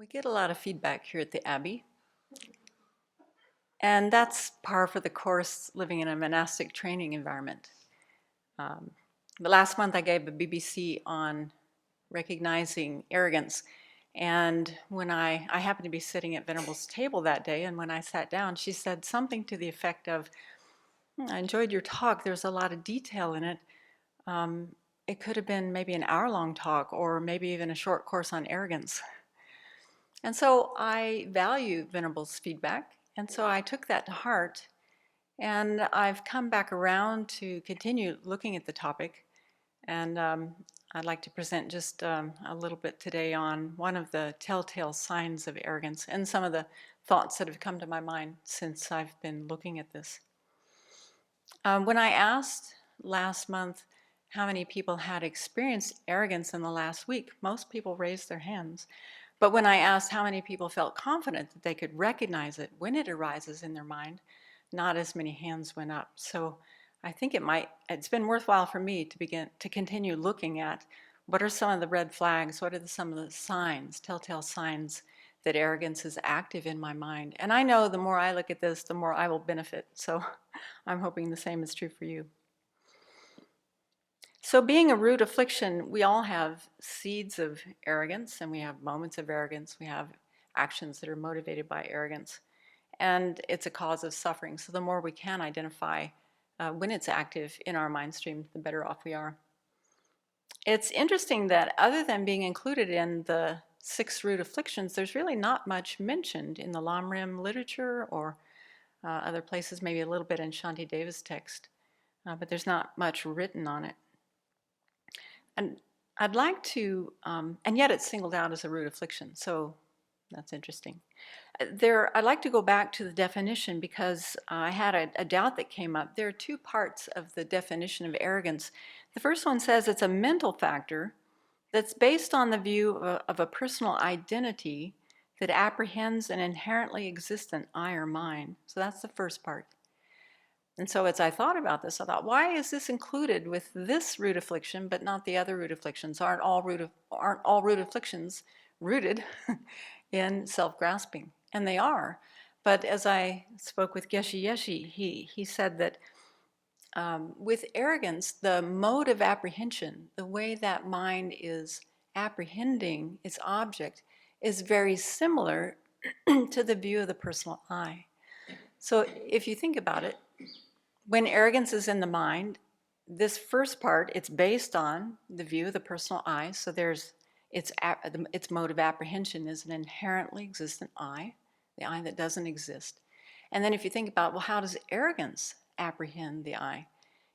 We get a lot of feedback here at the Abbey, and that's par for the course living in a monastic training environment. But last month I gave a BBC on recognizing arrogance, and when I happened to be sitting at Venerable's table that day, and when I sat down, she said something to the effect of, I enjoyed your talk, there's a lot of detail in it. It could have been maybe an hour-long talk, or maybe even a short course on arrogance. And so I value Venerable's feedback, and so I took that to heart, and I've come back around to continue looking at the topic, and I'd like to present just a little bit today on one of the telltale signs of arrogance and some of the thoughts that have come to my mind since I've been looking at this. When I asked last month how many people had experienced arrogance in the last week, most people raised their hands. But when I asked how many people felt confident that they could recognize it when it arises in their mind, not as many hands went up. So I think it's been worthwhile for me to continue looking at what are some of the red flags, what are some of the signs, telltale signs that arrogance is active in my mind. And I know the more I look at this, the more I will benefit. So I'm hoping the same is true for you. So being a root affliction, we all have seeds of arrogance, and we have moments of arrogance. We have actions that are motivated by arrogance, and it's a cause of suffering. So the more we can identify when it's active in our mind stream, the better off we are. It's interesting that other than being included in the 6 root afflictions, there's really not much mentioned in the Lamrim literature or other places, maybe a little bit in Shanti Deva's text, but there's not much written on it. And I'd like to, and yet it's singled out as a root affliction, so that's interesting. I'd like to go back to the definition because I had a doubt that came up. There are 2 parts of the definition of arrogance. The first one says it's a mental factor that's based on the view of a personal identity that apprehends an inherently existent I or mine. So that's the first part. And so as I thought about this, I thought, why is this included with this root affliction, but not the other root afflictions? Aren't all root afflictions rooted in self-grasping? And they are. But as I spoke with Geshe Yeshe, he said that with arrogance, the mode of apprehension, the way that mind is apprehending its object, is very similar to the view of the personal I. So if you think about it, when arrogance is in the mind, this first part, it's based on the view of the personal I. So its mode of apprehension is an inherently existent I, the I that doesn't exist. And then if you think about, well, how does arrogance apprehend the I?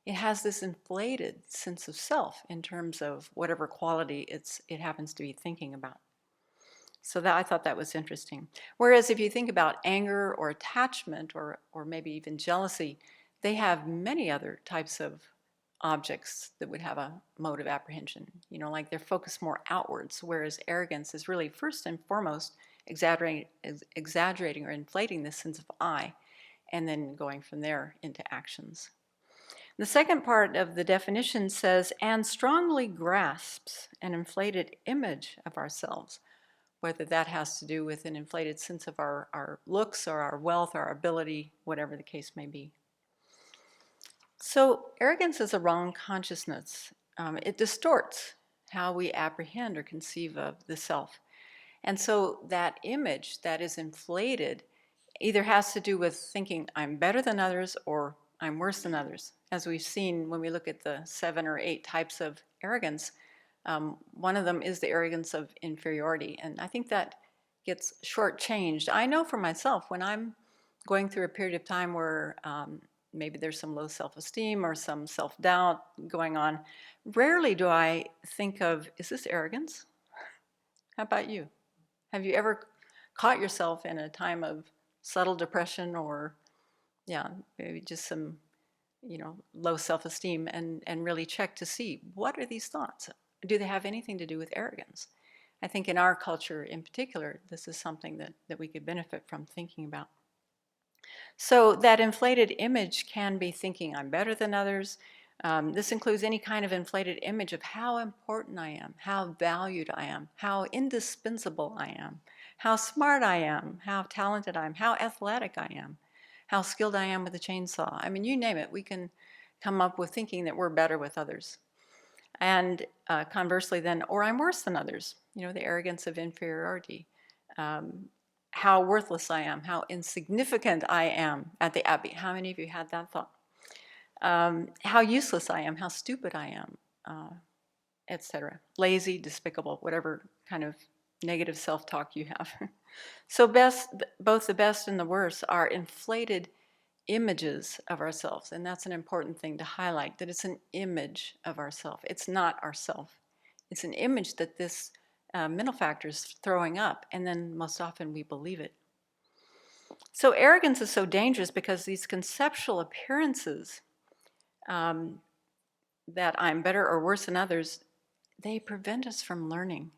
It has this inflated sense of self in terms of whatever quality it happens to be thinking about. So I thought that was interesting. Whereas if you think about anger or attachment or maybe even jealousy, they have many other types of objects that would have a mode of apprehension. Like they're focused more outwards, whereas arrogance is really first and foremost exaggerating or inflating this sense of I, and then going from there into actions. The second part of the definition says, and strongly grasps an inflated image of ourselves, whether that has to do with an inflated sense of our looks or our wealth or our ability, whatever the case may be. So arrogance is a wrong consciousness. It distorts how we apprehend or conceive of the self. And so that image that is inflated either has to do with thinking I'm better than others or I'm worse than others. As we've seen when we look at the 7 or 8 types of arrogance, one of them is the arrogance of inferiority. And I think that gets shortchanged. I know for myself, when I'm going through a period of time where maybe there's some low self-esteem or some self-doubt going on, rarely do I think of, is this arrogance? How about you? Have you ever caught yourself in a time of subtle depression or, maybe just some, low self-esteem and really check to see, what are these thoughts? Do they have anything to do with arrogance? I think in our culture in particular, this is something that we could benefit from thinking about. So that inflated image can be thinking I'm better than others, This includes any kind of inflated image of how important I am, how valued I am, how indispensable I am, how smart I am, how talented I am, how athletic I am, how skilled I am with a chainsaw. I mean, you name it, we can come up with thinking that we're better with others. And conversely then, or I'm worse than others, the arrogance of inferiority. How worthless I am, how insignificant I am at the Abbey. How many of you had that thought? How useless I am, how stupid I am, etc. Lazy, despicable, whatever kind of negative self-talk you have. So both the best and the worst are inflated images of ourselves, and that's an important thing to highlight, that it's an image of ourself. It's not ourself. It's an image that this mental factor is throwing up, and then most often we believe it. So arrogance is so dangerous because these conceptual appearances that I'm better or worse than others, they prevent us from learning.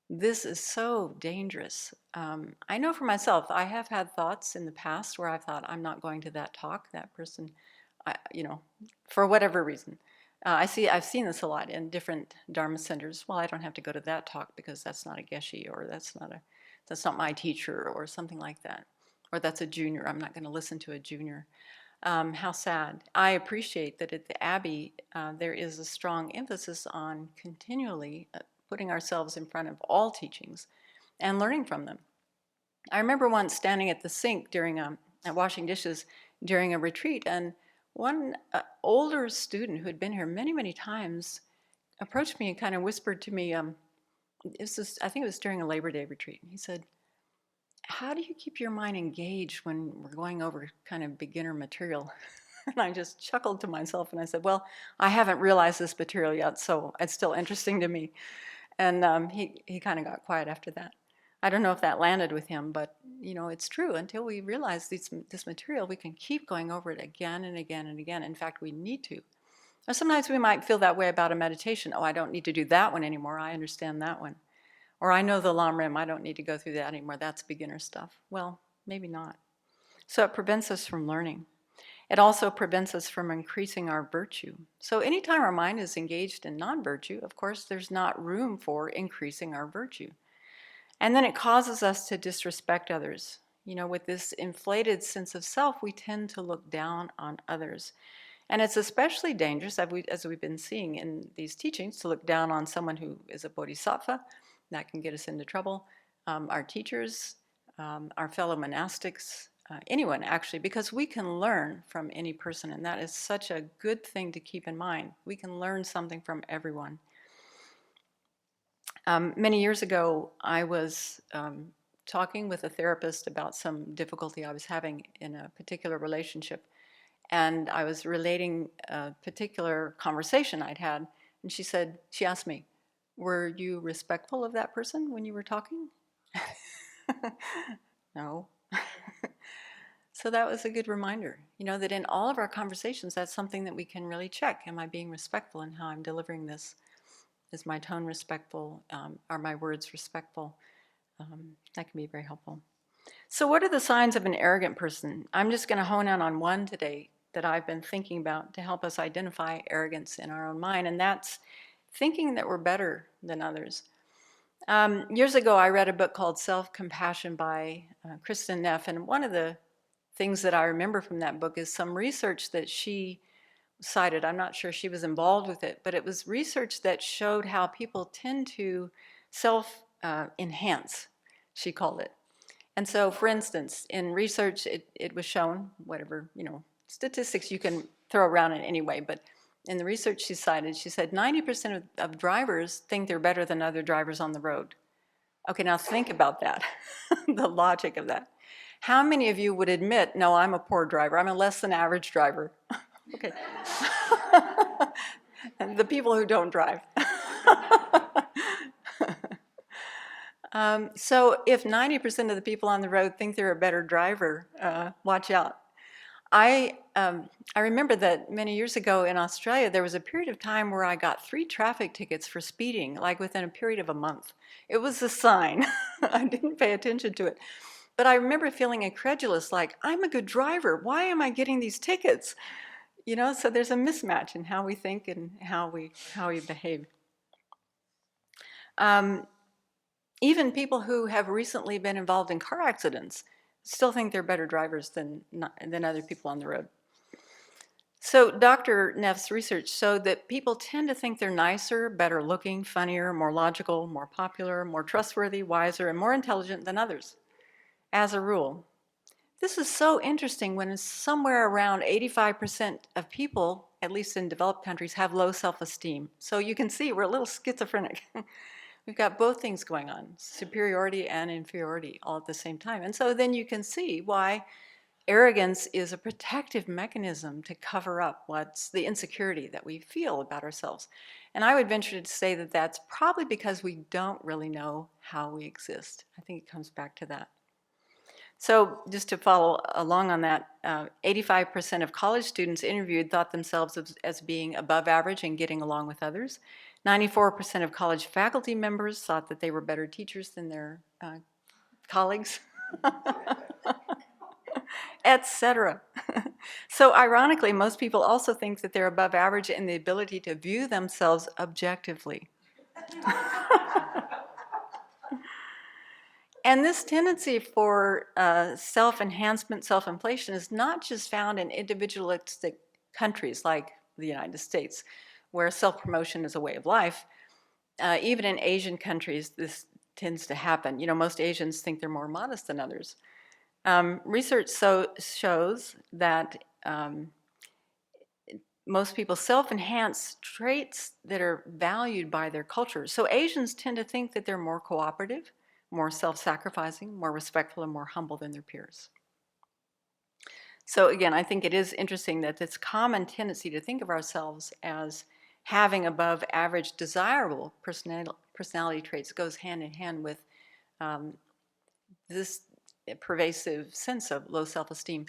This is so dangerous. I know for myself, I have had thoughts in the past where I thought, I'm not going to that talk, that person, for whatever reason. I've seen this a lot in different Dharma centers. Well, I don't have to go to that talk because that's not a geshe, or that's not my teacher, or something like that. Or that's a junior, I'm not going to listen to a junior. How sad. I appreciate that at the Abbey, there is a strong emphasis on continually putting ourselves in front of all teachings and learning from them. I remember once standing at the sink washing dishes during a retreat, and one older student who had been here many, many times approached me and kind of whispered to me, I think it was during a Labor Day retreat. He said, how do you keep your mind engaged when we're going over kind of beginner material? And I just chuckled to myself and I said, well, I haven't realized this material yet, so it's still interesting to me. And he kind of got quiet after that. I don't know if that landed with him, but it's true. Until we realize this material, we can keep going over it again and again and again. In fact, we need to. Now, sometimes we might feel that way about a meditation. Oh, I don't need to do that one anymore. I understand that one. Or I know the Lam Rim, I don't need to go through that anymore. That's beginner stuff. Well, maybe not. So it prevents us from learning. It also prevents us from increasing our virtue. So anytime our mind is engaged in non-virtue, of course, there's not room for increasing our virtue. And then it causes us to disrespect others. With this inflated sense of self, we tend to look down on others. And it's especially dangerous, as we've been seeing in these teachings, to look down on someone who is a bodhisattva. That can get us into trouble. Our teachers, our fellow monastics, anyone actually, because we can learn from any person, and that is such a good thing to keep in mind. We can learn something from everyone. Many years ago, I was talking with a therapist about some difficulty I was having in a particular relationship, and I was relating a particular conversation I'd had, and she asked me, were you respectful of that person when you were talking? No. So that was a good reminder, that in all of our conversations, that's something that we can really check. Am I being respectful in how I'm delivering this? Is my tone respectful? Are my words respectful? That can be very helpful. So what are the signs of an arrogant person? I'm just going to hone in on one today that I've been thinking about to help us identify arrogance in our own mind, and that's thinking that we're better than others. Years ago, I read a book called Self-Compassion by Kristen Neff, and one of the things that I remember from that book is some research that she cited. I'm not sure she was involved with it, but it was research that showed how people tend to self-enhance, she called it. And so, for instance, in research, it was shown, whatever, statistics you can throw around in any way, but in the research she cited, she said 90% of drivers think they're better than other drivers on the road. Okay, now think about that, the logic of that. How many of you would admit, no, I'm a poor driver, I'm a less than average driver? Okay. The people who don't drive. So if 90% of the people on the road think they're a better driver, watch out. I remember that many years ago in Australia, there was a period of time where I got 3 traffic tickets for speeding, like within a period of a month. It was a sign. I didn't pay attention to it. But I remember feeling incredulous, like, I'm a good driver. Why am I getting these tickets? You know, so there's a mismatch in how we think and how we behave. Even people who have recently been involved in car accidents still think they're better drivers than other people on the road. So Dr. Neff's research showed that people tend to think they're nicer, better looking, funnier, more logical, more popular, more trustworthy, wiser, and more intelligent than others, as a rule. This is so interesting when somewhere around 85% of people, at least in developed countries, have low self-esteem. So you can see we're a little schizophrenic. We've got both things going on, superiority and inferiority all at the same time. And so then you can see why arrogance is a protective mechanism to cover up what's the insecurity that we feel about ourselves. And I would venture to say that that's probably because we don't really know how we exist. I think it comes back to that. So just to follow along on that, 85% of college students interviewed thought themselves as being above average and getting along with others. 94% of college faculty members thought that they were better teachers than their colleagues, etc. So ironically, most people also think that they're above average in the ability to view themselves objectively. And this tendency for self-enhancement, self-inflation is not just found in individualistic countries like the United States, where self-promotion is a way of life. Even in Asian countries, this tends to happen. You know, most Asians think they're more modest than others. Research shows that most people self-enhance traits that are valued by their culture. So Asians tend to think that they're more cooperative, more self-sacrificing, more respectful, and more humble than their peers. So again, I think it is interesting that this common tendency to think of ourselves as having above average desirable personality traits goes hand in hand with this pervasive sense of low self-esteem.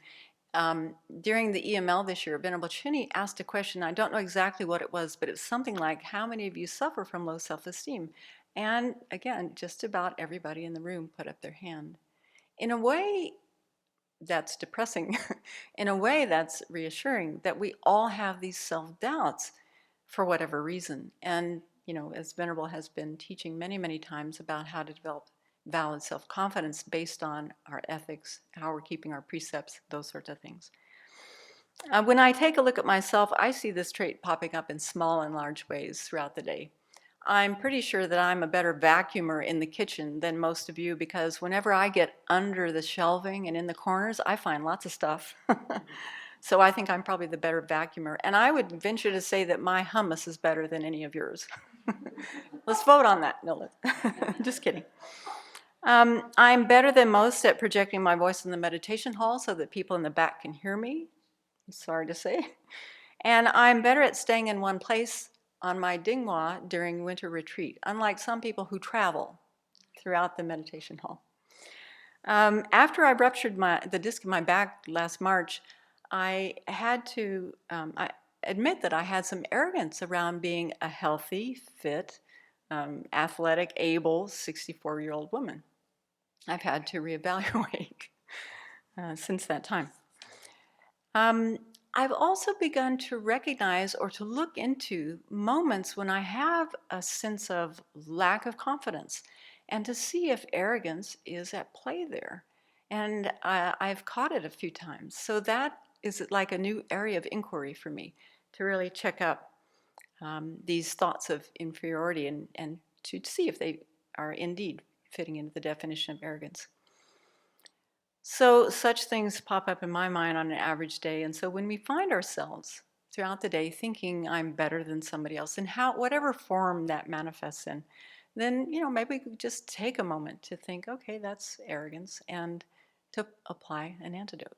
During the EML this year, Venerable Chinny asked a question. I don't know exactly what it was, but it's something like, how many of you suffer from low self-esteem? And again, just about everybody in the room put up their hand. In a way, that's depressing. In a way, that's reassuring that we all have these self-doubts for whatever reason. And, you know, as Venerable has been teaching many, many times about how to develop valid self-confidence based on our ethics, how we're keeping our precepts, those sorts of things. When I take a look at myself, I see this trait popping up in small and large ways throughout the day. I'm pretty sure that I'm a better vacuumer in the kitchen than most of you, because whenever I get under the shelving and in the corners, I find lots of stuff. So I think I'm probably the better vacuumer. And I would venture to say that my hummus is better than any of yours. Let's vote on that. No, just kidding. I'm better than most at projecting my voice in the meditation hall so that people in the back can hear me. I'm sorry to say. And I'm better at staying in one place on my dingwa during winter retreat, unlike some people who travel throughout the meditation hall. After I ruptured the disc in my back last March, I had to I admit that I had some arrogance around being a healthy, fit, athletic, able 64-year-old woman. I've had to reevaluate since that time. I've also begun to recognize or to look into moments when I have a sense of lack of confidence and to see if arrogance is at play there. And I've caught it a few times. So that is like a new area of inquiry for me, to really check up these thoughts of inferiority and to see if they are indeed fitting into the definition of arrogance. So such things pop up in my mind on an average day. And so when we find ourselves throughout the day thinking I'm better than somebody else, in whatever form that manifests in, then, you know, maybe we could just take a moment to think, okay, that's arrogance, and to apply an antidote.